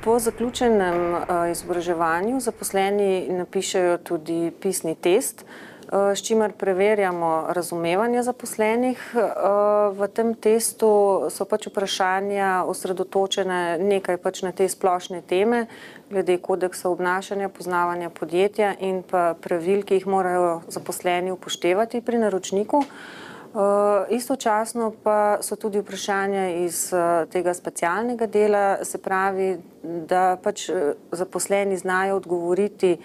Po zaključenem izobraževanju zaposleni napišejo tudi pisni test, s čimer preverjamo razumevanje zaposlenih. V tem testu so pač vprašanja osredotočene nekaj pač na te splošne teme, glede kodeksa obnašanja, poznavanja podjetja in pa pravil, ki jih morajo zaposleni upoštevati pri naročniku. Istočasno pa so tudi vprašanja iz tega specialnega dela, se pravi, da pač zaposleni znajo odgovoriti,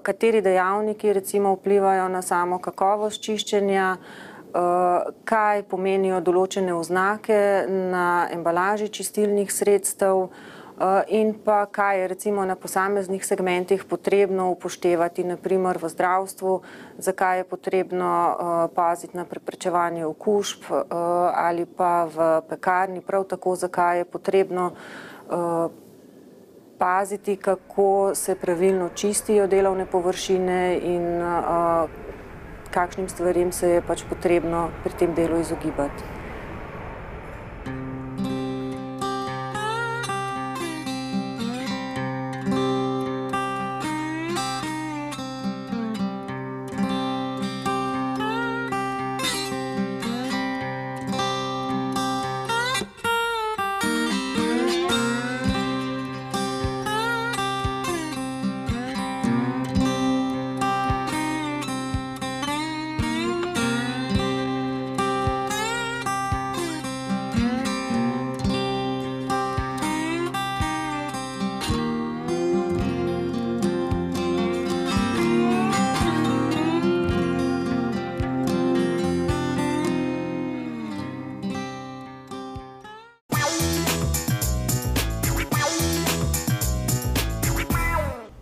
kateri dejavniki recimo vplivajo na samo kakovost čiščenja, kaj pomenijo določene oznake na embalaži čistilnih sredstev in pa kaj je recimo na posameznih segmentih potrebno upoštevati, naprimer v zdravstvu, zakaj je potrebno paziti na preprečevanje okužb ali pa v pekarni, prav tako zakaj je potrebno paziti, kako se pravilno čistijo delovne površine in kakšnim stvarem se je pač potrebno pri tem delu izogibati.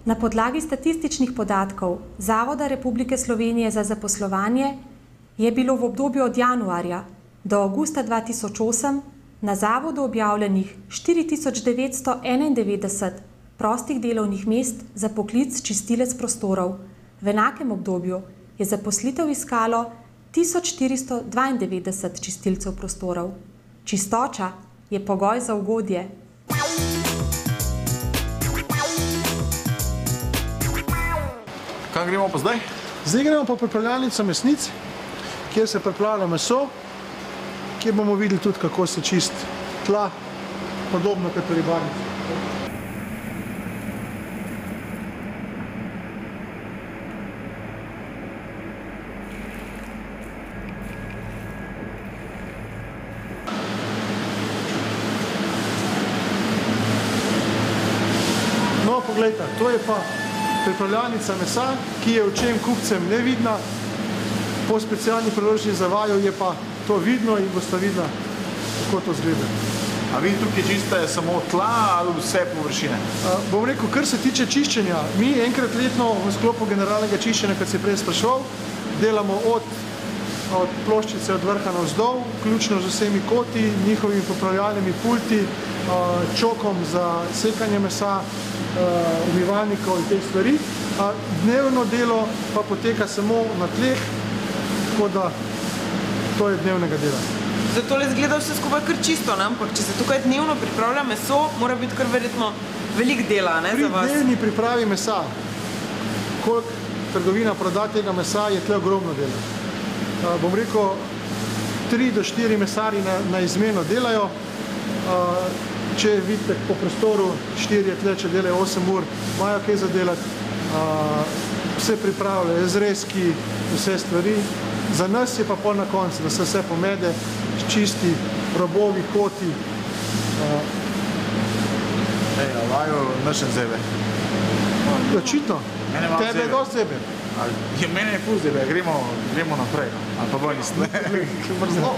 Na podlagi statističnih podatkov Zavoda Republike Slovenije za zaposlovanje je bilo v obdobju od januarja do avgusta 2008 na zavodu objavljenih 4991 prostih delovnih mest za poklic čistilec prostorov. V enakem obdobju je zaposlitev iskalo 1492 čistilcev prostorov. Čistoča je pogoj za ugodje. Kam gremo pa zdaj? Zdaj gremo po pripravljalnico mesnic, kjer se pripravlja meso, kjer bomo videli tudi, kako se čisti tla, podobno kot pri ribarnici. No, poglejte, to je pa pripravljalnica mesa, ki je očem kupcem nevidna, po specialni priložnosti za vaju je pa to vidno in boste videla, kako to izgleda. A vi tukaj čistite samo tla ali vse površine? Bom rekel, kar se tiče čiščenja, mi enkrat letno v sklopu generalnega čiščenja, kot se prej spraševal, delamo od ploščice od vrha navzdol, vključno z vsemi koti, njihovimi popravljalnimi pulti, čokom za sekanje mesa, umivalnikov in teh stvari. Dnevno delo pa poteka samo na tleh, tako da to je dnevnega dela. Zato le zgleda vse skupaj kar čisto, ampak če se tukaj dnevno pripravlja meso, mora biti kar verjetno veliko dela, ne, za vas? Pri dnevni pripravi mesa, koliko trgovina proda tega mesa, je tle ogromno dela. Bom rekel, 3 do 4 mesarji na izmeno delajo. Če vidite po prostoru, 4 tle, če delajo 8 ur, imajo kaj za delati. Vse pripravljajo, zrezki, vse stvari. Za nas je pa pol na koncu, da se vse pomede, čisti, robovi, koti. Ej, a vaju našem zebe? Očitno. Tebe je dosti zebe. Mene je ful zebe, gremo naprej. Ali pa bolj niste. Mrzlo.